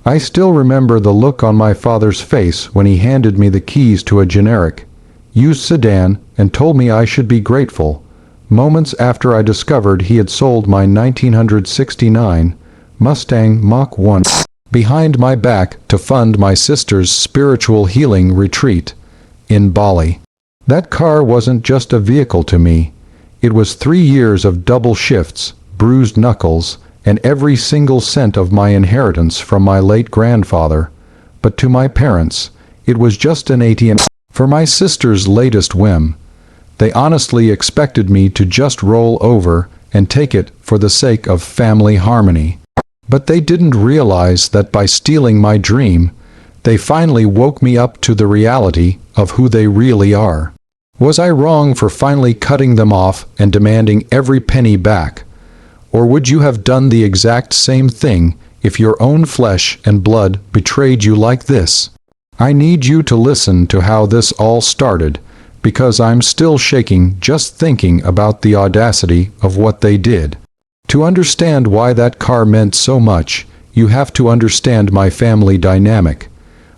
I still remember the look on my father's face when he handed me the keys to a generic, used sedan and told me I should be grateful, moments after I discovered he had sold my 1969 Mustang Mach 1 behind my back to fund my sister's spiritual healing retreat in Bali. That car wasn't just a vehicle to me. It was 3 years of double shifts, bruised knuckles, and every single cent of my inheritance from my late grandfather. But to my parents, it was just an ATM for my sister's latest whim. They honestly expected me to just roll over and take it for the sake of family harmony. But they didn't realize that by stealing my dream, they finally woke me up to the reality of who they really are. Was I wrong for finally cutting them off and demanding every penny back? Or would you have done the exact same thing if your own flesh and blood betrayed you like this? I need you to listen to how this all started, because I'm still shaking just thinking about the audacity of what they did. To understand why that car meant so much, you have to understand my family dynamic.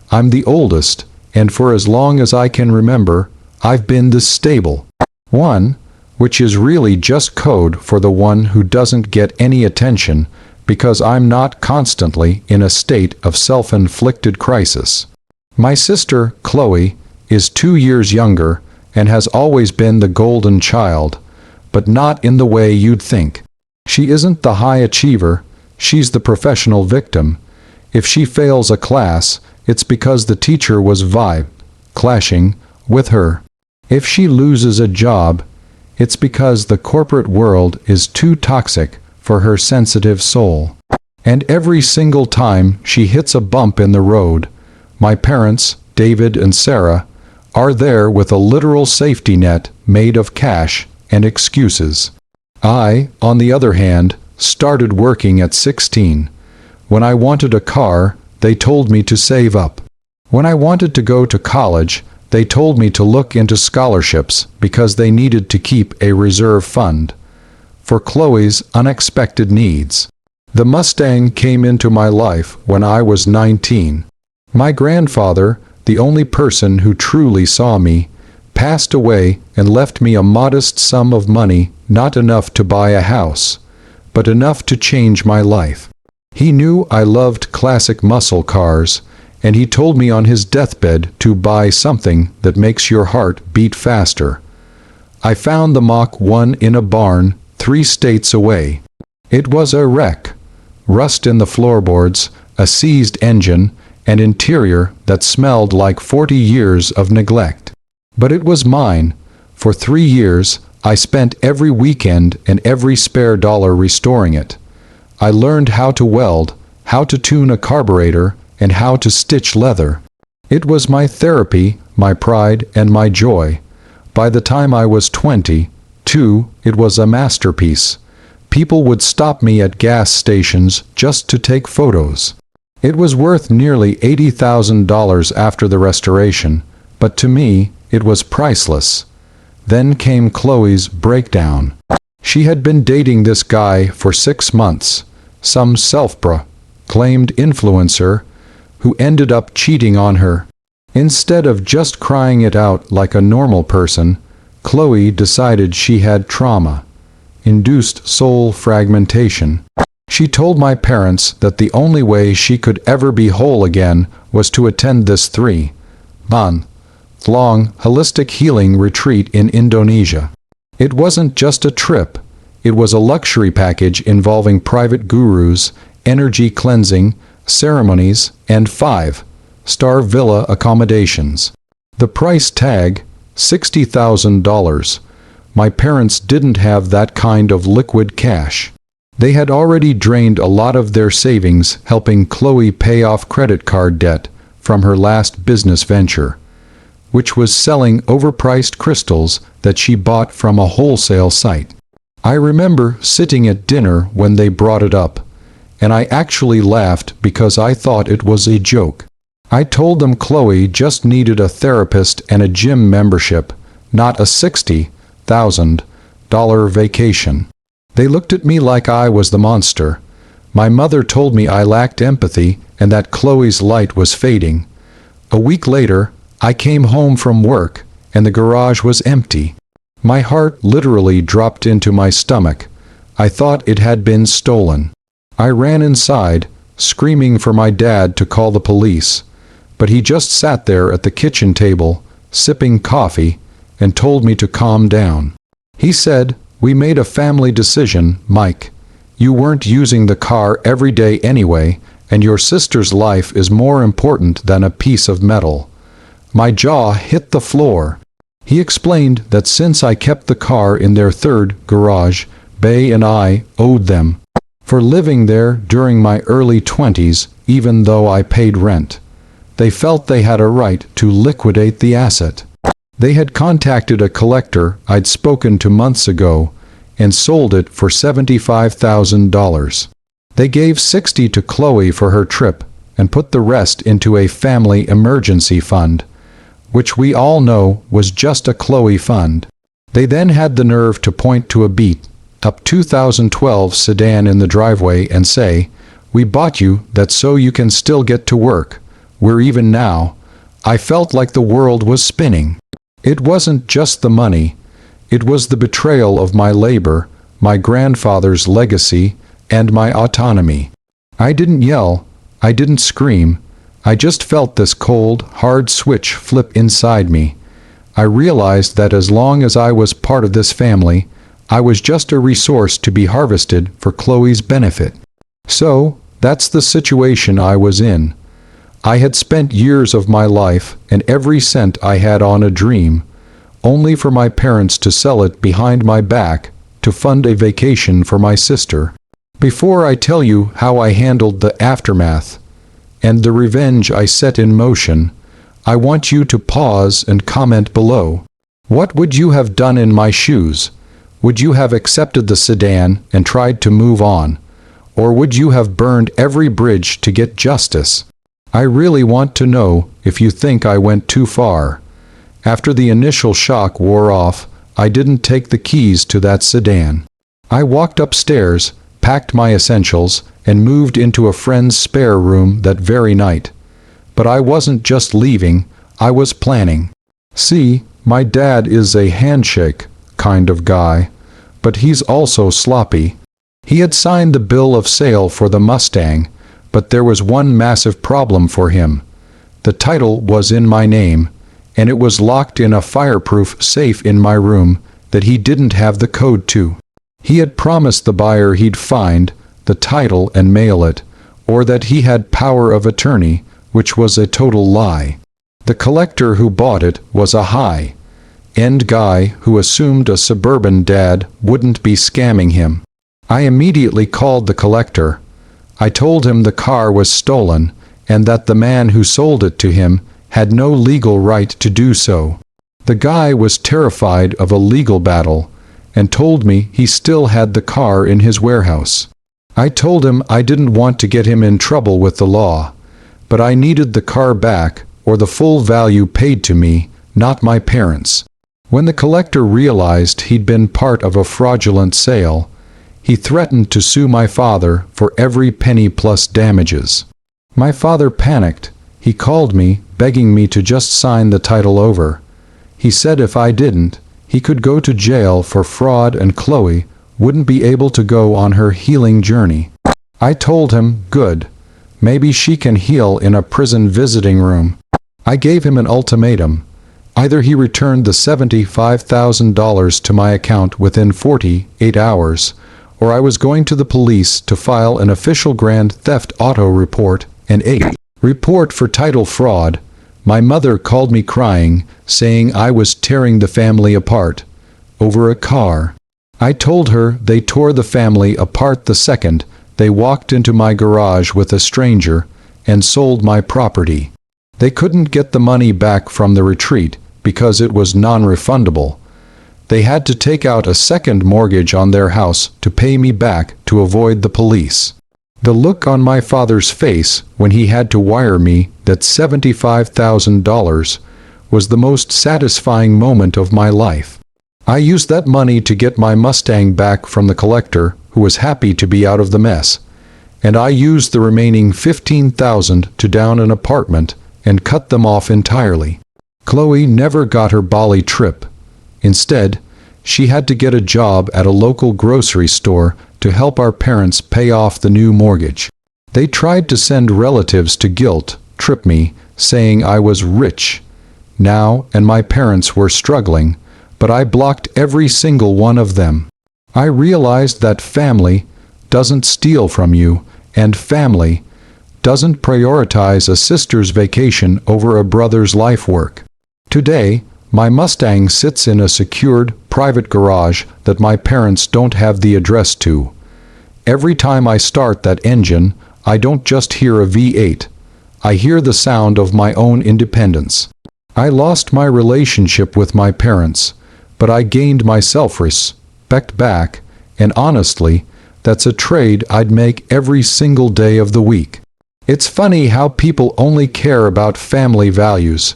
I'm the oldest, and for as long as I can remember, I've been the stable one, which is really just code for the one who doesn't get any attention because I'm not constantly in a state of self-inflicted crisis. My sister, Chloe, is 2 years younger and has always been the golden child, but not in the way you'd think. She isn't the high achiever, she's the professional victim. If she fails a class, it's because the teacher was clashing with her. If she loses a job, it's because the corporate world is too toxic for her sensitive soul. And every single time she hits a bump in the road, my parents, David and Sarah, are there with a literal safety net made of cash and excuses. I, on the other hand, started working at 16. When I wanted a car, they told me to save up. When I wanted to go to college, they told me to look into scholarships because they needed to keep a reserve fund for Chloe's unexpected needs. The Mustang came into my life when I was 19. My grandfather, the only person who truly saw me, passed away and left me a modest sum of money, not enough to buy a house, but enough to change my life. He knew I loved classic muscle cars, and he told me on his deathbed to buy something that makes your heart beat faster. I found the Mach 1 in a barn 3 states away. It was a wreck. Rust in the floorboards, a seized engine, and interior that smelled like 40 years of neglect. But it was mine. For 3 years, I spent every weekend and every spare dollar restoring it. I learned how to weld, how to tune a carburetor, and how to stitch leather. It was my therapy, my pride, and my joy. By the time I was 22, it was a masterpiece. People would stop me at gas stations just to take photos. It was worth nearly $80,000 after the restoration, but to me, it was priceless. Then came Chloe's breakdown. She had been dating this guy for 6 months, some self-proclaimed influencer, who ended up cheating on her. Instead of just crying it out like a normal person, Chloe decided she had trauma-induced soul fragmentation. She told my parents that the only way she could ever be whole again was to attend this 3-month-long holistic healing retreat in Indonesia. It wasn't just a trip, it was a luxury package involving private gurus, energy cleansing, ceremonies, and 5-star villa accommodations. The price tag, $60,000. My parents didn't have that kind of liquid cash. They had already drained a lot of their savings helping Chloe pay off credit card debt from her last business venture, which was selling overpriced crystals that she bought from a wholesale site. I remember sitting at dinner when they brought it up, and I actually laughed because I thought it was a joke. I told them Chloe just needed a therapist and a gym membership, not a $60,000 vacation. They looked at me like I was the monster. My mother told me I lacked empathy and that Chloe's light was fading. A week later, I came home from work, and the garage was empty. My heart literally dropped into my stomach. I thought it had been stolen. I ran inside, screaming for my dad to call the police, but he just sat there at the kitchen table, sipping coffee, and told me to calm down. He said, "We made a family decision, Mike. You weren't using the car every day anyway, and your sister's life is more important than a piece of metal." My jaw hit the floor. He explained that since I kept the car in their third garage, Bay and I owed them for living there during my early 20s, even though I paid rent. They felt they had a right to liquidate the asset. They had contacted a collector I'd spoken to months ago and sold it for $75,000. They gave $60,000 to Chloe for her trip and put the rest into a family emergency fund, which we all know was just a Chloe fund. They then had the nerve to point to a beat-up 2012 sedan in the driveway and say, "We bought you that so you can still get to work. We're even now." I felt like the world was spinning. It wasn't just the money. It was the betrayal of my labor, my grandfather's legacy, and my autonomy. I didn't yell. I didn't scream. I just felt this cold, hard switch flip inside me. I realized that as long as I was part of this family, I was just a resource to be harvested for Chloe's benefit. So, that's the situation I was in. I had spent years of my life and every cent I had on a dream, only for my parents to sell it behind my back to fund a vacation for my sister. Before I tell you how I handled the aftermath and the revenge I set in motion, I want you to pause and comment below. What would you have done in my shoes? Would you have accepted the sedan and tried to move on? Or would you have burned every bridge to get justice? I really want to know if you think I went too far. After the initial shock wore off, I didn't take the keys to that sedan. I walked upstairs, packed my essentials, and moved into a friend's spare room that very night. But I wasn't just leaving, I was planning. See, my dad is a handshake kind of guy, but he's also sloppy. He had signed the bill of sale for the Mustang, but there was one massive problem for him. The title was in my name, and it was locked in a fireproof safe in my room that he didn't have the code to. He had promised the buyer he'd find the title and mail it, or that he had power of attorney, which was a total lie. The collector who bought it was a high-end guy who assumed a suburban dad wouldn't be scamming him. I immediately called the collector. I told him the car was stolen and that the man who sold it to him had no legal right to do so. The guy was terrified of a legal battle and told me he still had the car in his warehouse. I told him I didn't want to get him in trouble with the law, but I needed the car back or the full value paid to me, not my parents. When the collector realized he'd been part of a fraudulent sale, he threatened to sue my father for every penny plus damages. My father panicked. He called me, begging me to just sign the title over. He said if I didn't, he could go to jail for fraud and Chloe wouldn't be able to go on her healing journey. I told him, good. Maybe she can heal in a prison visiting room. I gave him an ultimatum. Either he returned the $75,000 to my account within 48 hours, or I was going to the police to file an official grand theft auto report and a report for title fraud. My mother called me crying, saying I was tearing the family apart over a car. I told her they tore the family apart the second they walked into my garage with a stranger and sold my property. They couldn't get the money back from the retreat because it was non-refundable. They had to take out a second mortgage on their house to pay me back to avoid the police. The look on my father's face when he had to wire me that $75,000 was the most satisfying moment of my life. I used that money to get my Mustang back from the collector, who was happy to be out of the mess, and I used the remaining 15,000 to down an apartment and cut them off entirely. Chloe never got her Bali trip. Instead, she had to get a job at a local grocery store to help our parents pay off the new mortgage. They tried to send relatives to guilt-trip me, saying I was rich now and my parents were struggling, but I blocked every single one of them. I realized that family doesn't steal from you, and family doesn't prioritize a sister's vacation over a brother's life work. Today, my Mustang sits in a secured, private garage that my parents don't have the address to. Every time I start that engine, I don't just hear a V8. I hear the sound of my own independence. I lost my relationship with my parents, but I gained my self-respect back, and honestly, that's a trade I'd make every single day of the week. It's funny how people only care about family values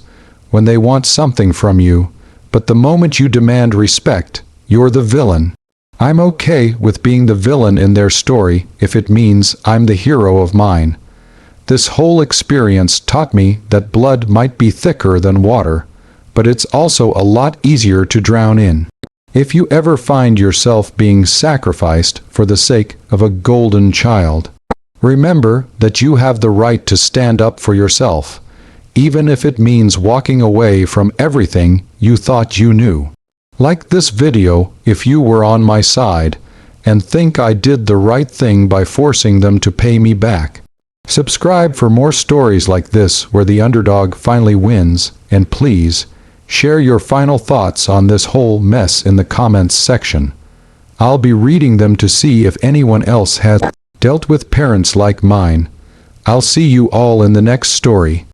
when they want something from you, but the moment you demand respect, you're the villain. I'm okay with being the villain in their story if it means I'm the hero of mine. This whole experience taught me that blood might be thicker than water, but it's also a lot easier to drown in. If you ever find yourself being sacrificed for the sake of a golden child, remember that you have the right to stand up for yourself, even if it means walking away from everything you thought you knew. Like this video if you were on my side and think I did the right thing by forcing them to pay me back. Subscribe for more stories like this where the underdog finally wins, and please, share your final thoughts on this whole mess in the comments section. I'll be reading them to see if anyone else has dealt with parents like mine. I'll see you all in the next story.